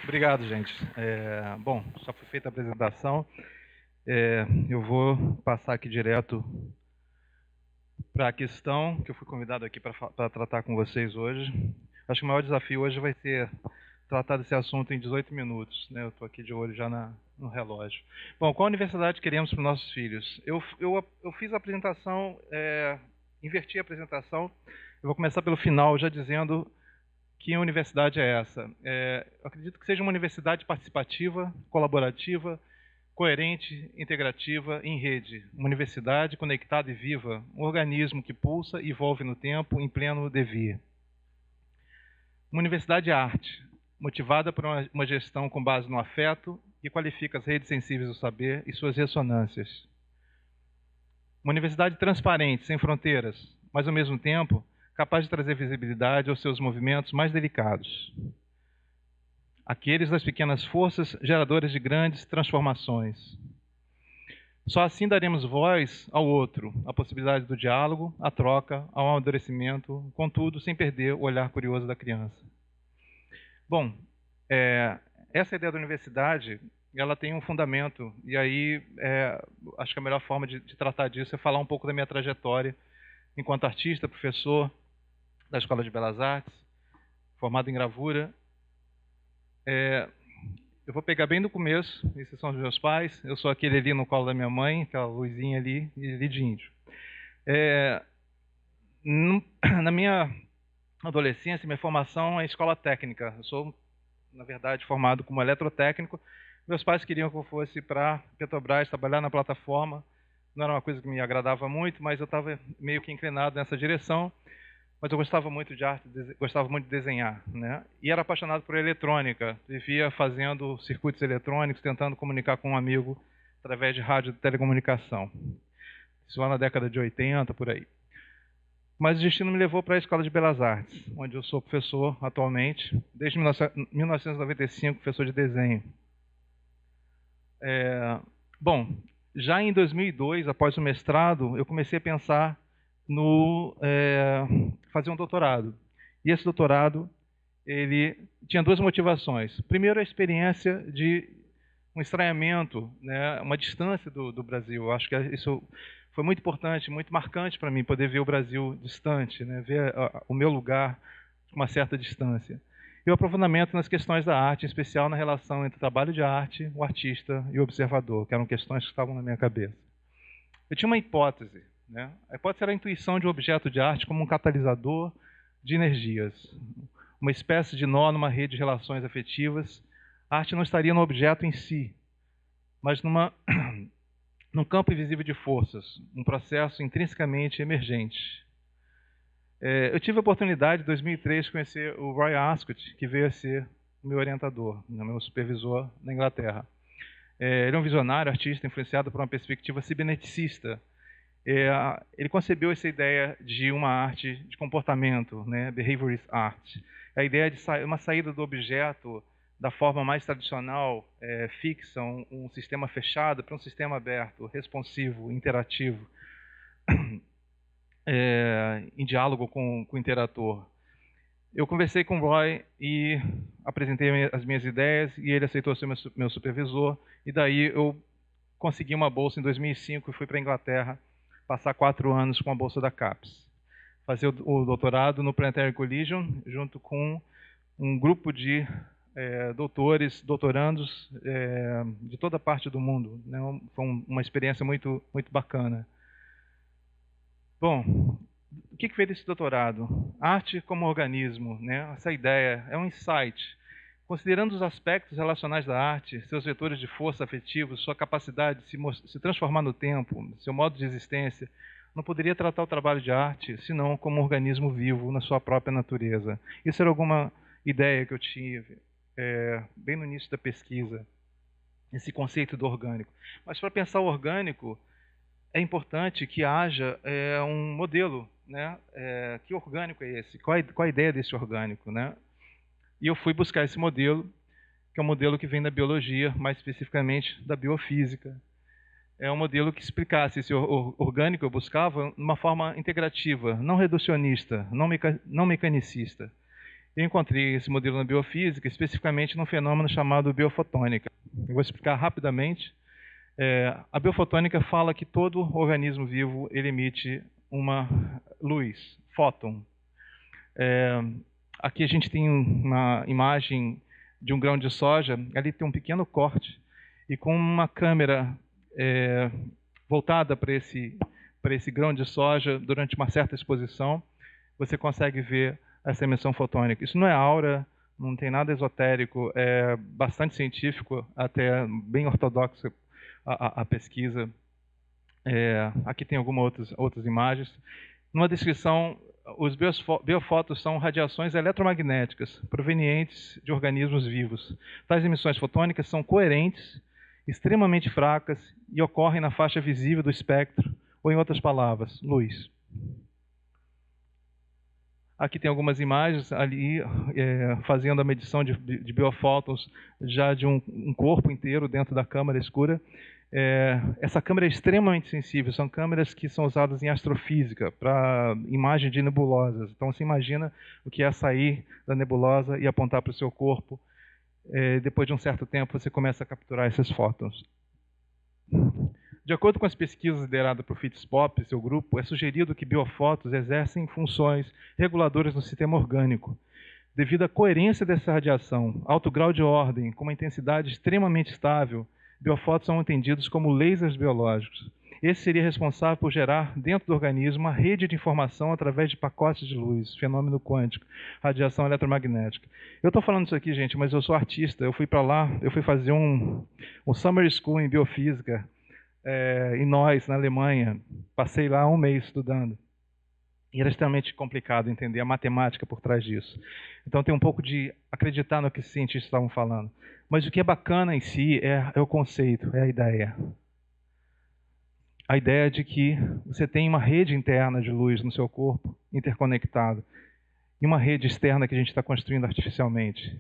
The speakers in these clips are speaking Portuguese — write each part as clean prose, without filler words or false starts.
Obrigado, gente. Bom, já foi feita a apresentação. Eu vou passar aqui direto para a questão que eu fui convidado aqui para tratar com vocês hoje. Acho que o maior desafio hoje vai ser tratar desse assunto em 18 minutos. Né? Eu estou aqui de olho já no relógio. Bom, qual universidade queremos para os nossos filhos? Eu fiz a apresentação, inverti a apresentação. Eu vou começar pelo final, já dizendo que universidade é essa. Eu acredito que seja uma universidade participativa, colaborativa, coerente, integrativa, em rede. Uma universidade conectada e viva, um organismo que pulsa e evolve no tempo, em pleno devir. Uma universidade é arte, motivada por uma gestão com base no afeto que qualifica as redes sensíveis do saber e suas ressonâncias. Uma universidade transparente, sem fronteiras, mas ao mesmo tempo capaz de trazer visibilidade aos seus movimentos mais delicados. Aqueles das pequenas forças geradoras de grandes transformações. Só assim daremos voz ao outro, à possibilidade do diálogo, à troca, ao amadurecimento, contudo, sem perder o olhar curioso da criança. Bom, essa ideia da universidade, ela tem um fundamento, e aí acho que a melhor forma de tratar disso é falar um pouco da minha trajetória enquanto artista, professor da Escola de Belas Artes, formado em gravura. Eu vou pegar bem do começo. Esses são os meus pais. Eu sou aquele ali no colo da minha mãe, aquela luzinha ali de índio. Na minha adolescência, minha formação é escola técnica. Eu sou, na verdade, formado como eletrotécnico. Meus pais queriam que eu fosse para Petrobras trabalhar na plataforma. Não era uma coisa que me agradava muito, mas eu estava meio que inclinado nessa direção. Mas eu gostava muito de arte, gostava muito de desenhar, né? E era apaixonado por eletrônica. Vivia fazendo circuitos eletrônicos, tentando comunicar com um amigo através de rádio e telecomunicação. Isso lá na década de 80, por aí. Mas o destino me levou para a Escola de Belas Artes, onde eu sou professor atualmente, desde 1995, professor de desenho. Bom, já em 2002, após o mestrado, eu comecei a pensar no fazer um doutorado. E esse doutorado, ele tinha duas motivações. Primeiro, a experiência de um estranhamento, né, uma distância do Brasil. Eu acho que isso foi muito importante, muito marcante para mim, poder ver o Brasil distante, né, ver o meu lugar com uma certa distância. E o aprofundamento nas questões da arte, em especial na relação entre o trabalho de arte, o artista e o observador, que eram questões que estavam na minha cabeça. Eu tinha uma hipótese. Né? A hipótese era a intuição de um objeto de arte como um catalisador de energias, uma espécie de nó numa rede de relações afetivas. A arte não estaria no objeto em si, mas num campo invisível de forças, um processo intrinsecamente emergente. Eu tive a oportunidade, em 2003, de conhecer o Roy Ascott, que veio a ser o meu orientador, meu supervisor na Inglaterra. Ele é um visionário, artista, influenciado por uma perspectiva ciberneticista. Ele concebeu essa ideia de uma arte de comportamento, né, behaviorist art. A ideia de uma saída do objeto da forma mais tradicional, fixa, um sistema fechado, para um sistema aberto, responsivo, interativo, em diálogo com o interator. Eu conversei com o Roy e apresentei as minhas ideias e ele aceitou ser meu supervisor. E daí eu consegui uma bolsa em 2005 e fui para a Inglaterra passar 4 anos com a bolsa da CAPES. Fazer o doutorado no Planetary Collision, junto com um grupo de doutorandos de toda parte do mundo. Né? Foi uma experiência muito, muito bacana. Bom, o que veio desse doutorado? Arte como organismo, né? Essa ideia é um insight. Considerando os aspectos relacionais da arte, seus vetores de força afetivos, sua capacidade de se transformar no tempo, seu modo de existência, não poderia tratar o trabalho de arte senão como um organismo vivo na sua própria natureza. Isso era alguma ideia que eu tive bem no início da pesquisa, esse conceito do orgânico. Mas para pensar o orgânico, é importante que haja um modelo, né? Que orgânico é esse? Qual a ideia desse orgânico, né? E eu fui buscar esse modelo, que é um modelo que vem da biologia, mais especificamente da biofísica. É um modelo que explicasse esse orgânico, eu buscava, de uma forma integrativa, não reducionista, não mecanicista. Eu encontrei esse modelo na biofísica, especificamente num fenômeno chamado biofotônica. Eu vou explicar rapidamente. A biofotônica fala que todo organismo vivo ele emite uma luz, fóton. Aqui a gente tem uma imagem de um grão de soja, ali tem um pequeno corte, e com uma câmera voltada para esse grão de soja, durante uma certa exposição, você consegue ver essa emissão fotônica. Isso não é aura, não tem nada esotérico, é bastante científico, até bem ortodoxa a pesquisa. Aqui tem algumas outras imagens. Numa descrição, os biofótons são radiações eletromagnéticas provenientes de organismos vivos. Tais emissões fotônicas são coerentes, extremamente fracas e ocorrem na faixa visível do espectro, ou em outras palavras, luz. Aqui tem algumas imagens ali fazendo a medição de biofótons já de um corpo inteiro dentro da câmara escura. Essa câmera é extremamente sensível, são câmeras que são usadas em astrofísica para imagem de nebulosas. Então você imagina o que é sair da nebulosa e apontar para o seu corpo. Depois de um certo tempo você começa a capturar esses fótons. De acordo com as pesquisas lideradas por Fitzpop e seu grupo, é sugerido que biofótons exercem funções reguladoras no sistema orgânico. Devido à coerência dessa radiação, alto grau de ordem, com uma intensidade extremamente estável, biofótons são entendidos como lasers biológicos. Esse seria responsável por gerar dentro do organismo uma rede de informação através de pacotes de luz, fenômeno quântico, radiação eletromagnética. Eu estou falando isso aqui, gente, mas eu sou artista. Eu fui para lá, eu fui fazer um summer school em biofísica, em Neuss, na Alemanha. Passei lá um mês estudando. E era extremamente complicado entender a matemática por trás disso. Então tem um pouco de acreditar no que os cientistas estavam falando. Mas o que é bacana em si é o conceito, é a ideia. A ideia de que você tem uma rede interna de luz no seu corpo, interconectada, e uma rede externa que a gente está construindo artificialmente.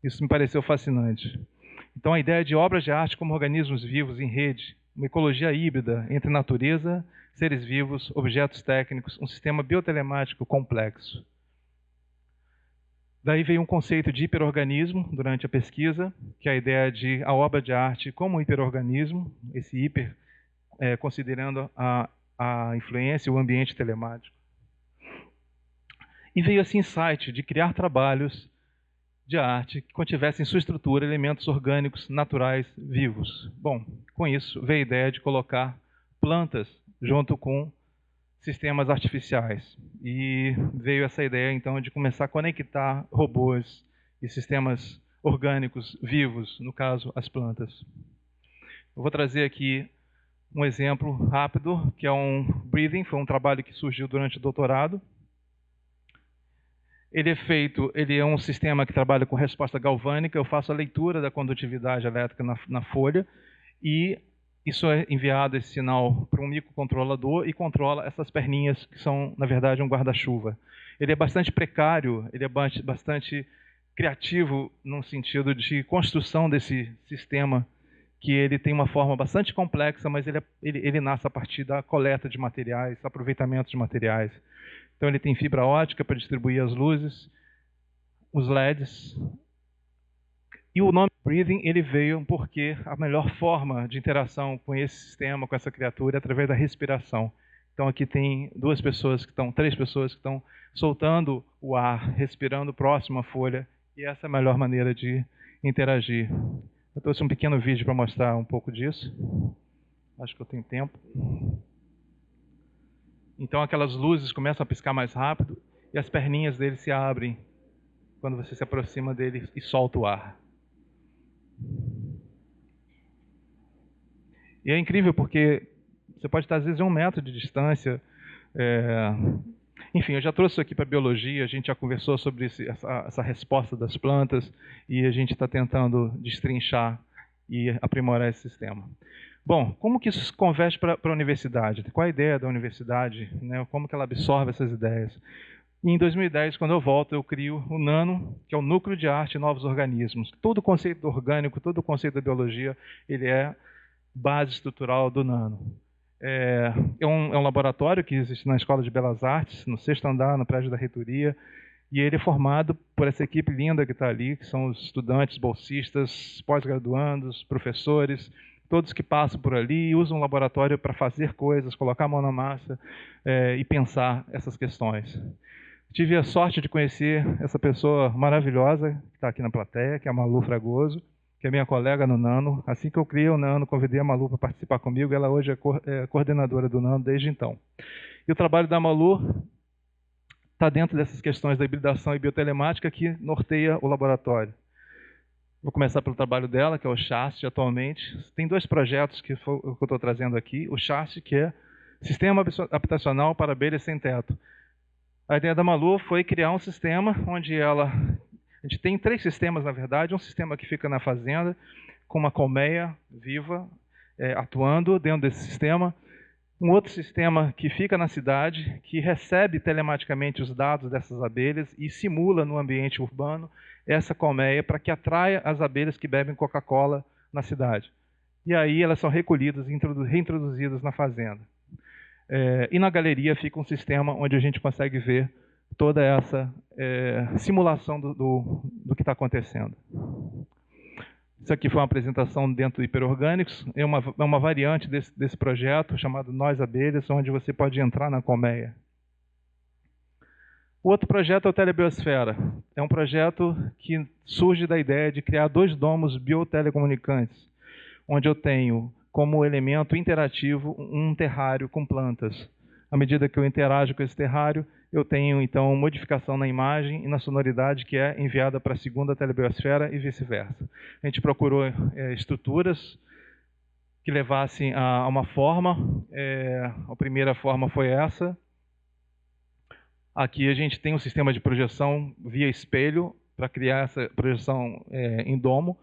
Isso me pareceu fascinante. Então a ideia de obras de arte como organismos vivos em rede, uma ecologia híbrida entre natureza, seres vivos, objetos técnicos, um sistema biotelemático complexo. Daí veio um conceito de hiperorganismo durante a pesquisa, que é a ideia de a obra de arte como hiperorganismo, esse hiper considerando a influência e o ambiente telemático. E veio esse insight de criar trabalhos de arte que contivessem em sua estrutura elementos orgânicos naturais vivos. Bom, com isso veio a ideia de colocar plantas junto com sistemas artificiais. E veio essa ideia, então, de começar a conectar robôs e sistemas orgânicos vivos, no caso, as plantas. Eu vou trazer aqui um exemplo rápido, que é um breathing, foi um trabalho que surgiu durante o doutorado. Ele é um sistema que trabalha com resposta galvânica. Eu faço a leitura da condutividade elétrica na folha e isso é enviado, esse sinal, para um microcontrolador e controla essas perninhas que são, na verdade, um guarda-chuva. Ele é bastante precário, ele é bastante criativo no sentido de construção desse sistema, que ele tem uma forma bastante complexa, mas ele nasce a partir da coleta de materiais, aproveitamento de materiais. Então ele tem fibra ótica para distribuir as luzes, os LEDs. E o nome Breathing ele veio porque a melhor forma de interação com esse sistema, com essa criatura, é através da respiração. Então aqui tem três pessoas que estão soltando o ar, respirando próximo à folha, e essa é a melhor maneira de interagir. Eu trouxe um pequeno vídeo para mostrar um pouco disso. Acho que eu tenho tempo. Então aquelas luzes começam a piscar mais rápido e as perninhas dele se abrem quando você se aproxima dele e solta o ar. E é incrível porque você pode estar às vezes a 1 metro de distância. Enfim, eu já trouxe isso aqui para a biologia, a gente já conversou sobre essa resposta das plantas e a gente está tentando destrinchar e aprimorar esse sistema. Bom, como que isso se converte para a universidade? Qual a ideia da universidade? Né? Como que ela absorve essas ideias? E em 2010, quando eu volto, eu crio o NANO, que é o Núcleo de Arte e Novos Organismos. Todo o conceito orgânico, todo o conceito da biologia, ele é base estrutural do NANO. É um laboratório que existe na Escola de Belas Artes, no 6º andar, no prédio da reitoria, E ele é formado por essa equipe linda que está ali, que são os estudantes, bolsistas, pós-graduandos, professores, todos que passam por ali e usam o laboratório para fazer coisas, colocar a mão na massa e pensar essas questões. Tive a sorte de conhecer essa pessoa maravilhosa que está aqui na plateia, que é a Malu Fragoso, que é minha colega no Nano. Assim que eu criei o Nano, convidei a Malu para participar comigo. Ela hoje é coordenadora do Nano desde então. E o trabalho da Malu está dentro dessas questões da hibridação e biotelemática que norteia o laboratório. Vou começar pelo trabalho dela, que é o CHAST atualmente. Tem dois projetos que eu estou trazendo aqui. O CHAST, que é Sistema Habitacional para Abelhas Sem Teto. A ideia da Malu foi criar um sistema onde a gente tem 3 sistemas, na verdade. Um sistema que fica na fazenda, com uma colmeia viva, atuando dentro desse sistema. Um outro sistema que fica na cidade, que recebe telematicamente os dados dessas abelhas e simula no ambiente urbano essa colmeia para que atraia as abelhas que bebem Coca-Cola na cidade. E aí elas são recolhidas e reintroduzidas na fazenda. E na galeria fica um sistema onde a gente consegue ver toda essa simulação do que está acontecendo. Isso aqui foi uma apresentação dentro do Hiperorgânicos. É uma variante desse projeto chamado Nós Abelhas, onde você pode entrar na colmeia. O outro projeto é o Telebiosfera. É um projeto que surge da ideia de criar 2 domos biotelecomunicantes, onde eu tenho como elemento interativo um terrário com plantas. À medida que eu interajo com esse terrário, eu tenho, então, modificação na imagem e na sonoridade que é enviada para a segunda telebiosfera e vice-versa. A gente procurou estruturas que levassem a uma forma. A primeira forma foi essa. Aqui a gente tem um sistema de projeção via espelho para criar essa projeção em domo.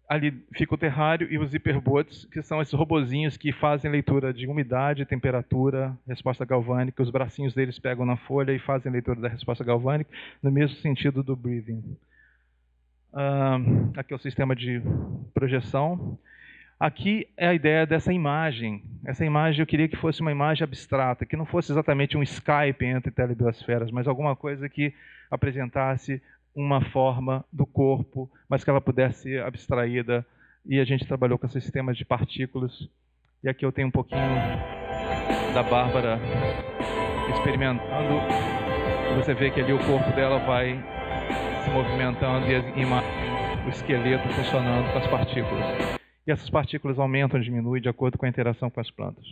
Ali fica o terrário e os hiperbots, que são esses robozinhos que fazem leitura de umidade, temperatura, resposta galvânica. Os bracinhos deles pegam na folha e fazem leitura da resposta galvânica, no mesmo sentido do breathing. Aqui é o sistema de projeção. Aqui é a ideia dessa imagem. Essa imagem eu queria que fosse uma imagem abstrata, que não fosse exatamente um Skype entre telebiosferas, mas alguma coisa que apresentasse uma forma do corpo, mas que ela pudesse ser abstraída. E a gente trabalhou com esses sistemas de partículas. E aqui eu tenho um pouquinho da Bárbara experimentando. Você vê que ali o corpo dela vai se movimentando e o esqueleto funcionando com as partículas. E essas partículas aumentam e diminuem de acordo com a interação com as plantas.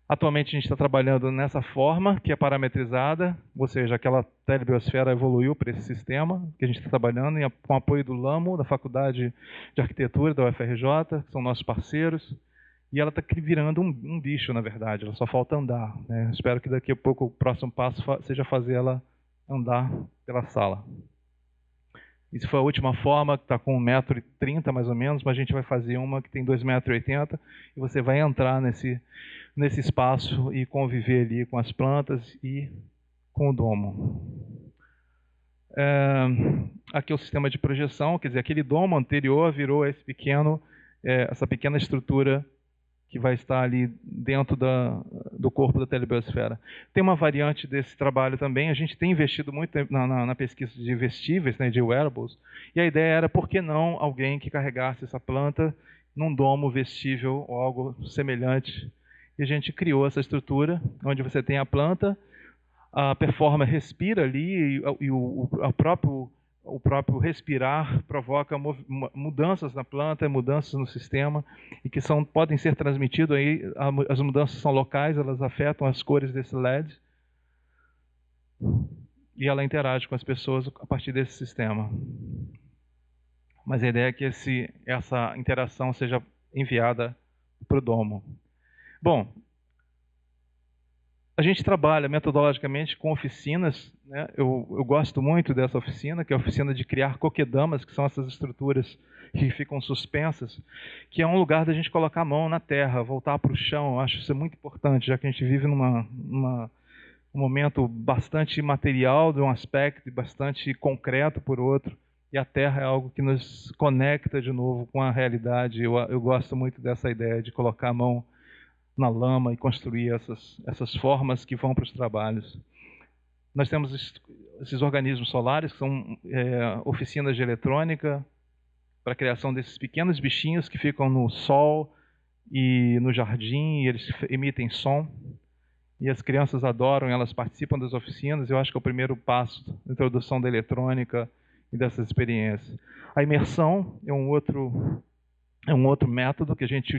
Atualmente a gente está trabalhando nessa forma, que é parametrizada, ou seja, aquela telebiosfera evoluiu para esse sistema, que a gente está trabalhando com o apoio do LAMO, da Faculdade de Arquitetura da UFRJ, que são nossos parceiros, e ela está virando um bicho, na verdade, ela só falta andar, né? Espero que daqui a pouco o próximo passo seja fazer ela andar pela sala. Isso foi a última forma, que está com 1,30 m mais ou menos, mas a gente vai fazer uma que tem 2,80 m, e você vai entrar nesse espaço e conviver ali com as plantas e com o domo. Aqui é o sistema de projeção, quer dizer, aquele domo anterior virou essa pequena estrutura que vai estar ali dentro do corpo da telebiosfera. Tem uma variante desse trabalho também. A gente tem investido muito na pesquisa de vestíveis, né, de wearables, e a ideia era, por que não alguém que carregasse essa planta num domo vestível ou algo semelhante. E a gente criou essa estrutura, onde você tem a planta, a performer respira ali, e o próprio respirar provoca mudanças na planta, mudanças no sistema, e que podem ser transmitidas aí. As mudanças são locais, elas afetam as cores desse LED, e ela interage com as pessoas a partir desse sistema. Mas a ideia é que essa interação seja enviada para o domo. Bom, a gente trabalha metodologicamente com oficinas, né? Eu gosto muito dessa oficina, que é a oficina de criar coquedamas, que são essas estruturas que ficam suspensas, que é um lugar da gente colocar a mão na terra, voltar para o chão. Eu acho isso muito importante, já que a gente vive um momento bastante material de um aspecto e bastante concreto por outro, e a terra é algo que nos conecta de novo com a realidade. Eu gosto muito dessa ideia de colocar a mão na lama e construir essas formas que vão para os trabalhos. Nós temos esses organismos solares, que são oficinas de eletrônica, para a criação desses pequenos bichinhos que ficam no sol e no jardim, e eles emitem som. E as crianças adoram, elas participam das oficinas. Eu acho que é o primeiro passo da introdução da eletrônica e dessas experiências. A imersão é um outro método que a gente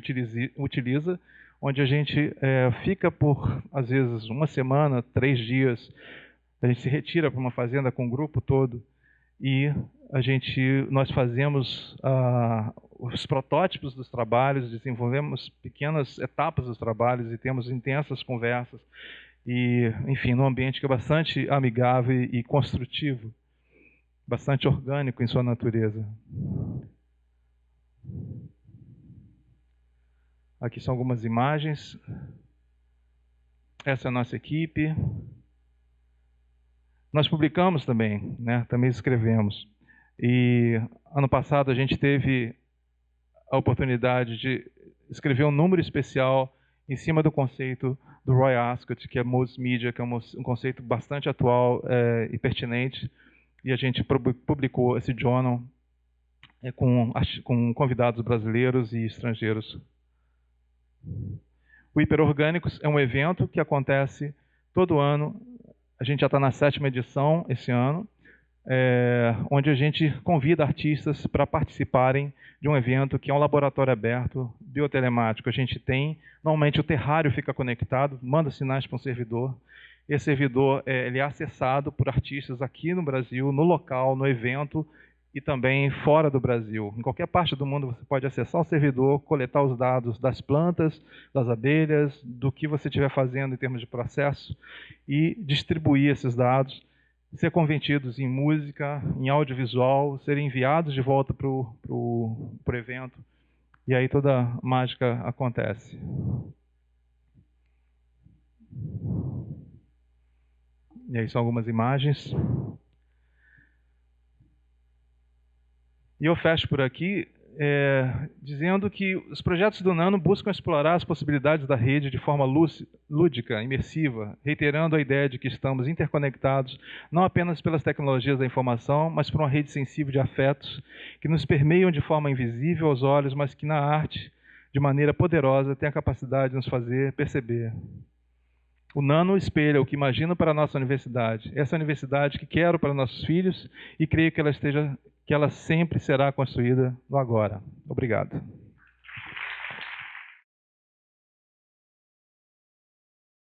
utiliza, onde a gente fica por, às vezes, uma semana, 3 dias. A gente se retira para uma fazenda com o grupo todo e nós fazemos os protótipos dos trabalhos, desenvolvemos pequenas etapas dos trabalhos e temos intensas conversas. E, enfim, num ambiente que é bastante amigável e construtivo, bastante orgânico em sua natureza. Aqui são algumas imagens. Essa é a nossa equipe. Nós publicamos também, né? Também escrevemos. E ano passado a gente teve a oportunidade de escrever um número especial em cima do conceito do Roy Ascott, que é Multimedia, que é um conceito bastante atual e pertinente. E a gente publicou esse journal com convidados brasileiros e estrangeiros. O Hiperorgânicos é um evento que acontece todo ano. A gente já está na 7ª edição esse ano, onde a gente convida artistas para participarem de um evento que é um laboratório aberto, biotelemático. A gente tem, normalmente o terrário fica conectado, manda sinais para um servidor. Esse servidor ele é acessado por artistas aqui no Brasil, no local, no evento, e também fora do Brasil. Em qualquer parte do mundo você pode acessar o servidor, coletar os dados das plantas, das abelhas, do que você estiver fazendo em termos de processo e distribuir esses dados, ser convertidos em música, em audiovisual, serem enviados de volta para o evento. E aí toda a mágica acontece. E aí são algumas imagens. E eu fecho por aqui dizendo que os projetos do Nano buscam explorar as possibilidades da rede de forma lúdica, imersiva, reiterando a ideia de que estamos interconectados não apenas pelas tecnologias da informação, mas por uma rede sensível de afetos que nos permeiam de forma invisível aos olhos, mas que na arte, de maneira poderosa, tem a capacidade de nos fazer perceber. O Nano espelha o que imagino para a nossa universidade, essa universidade que quero para nossos filhos e creio que ela sempre será construída no agora. Obrigado.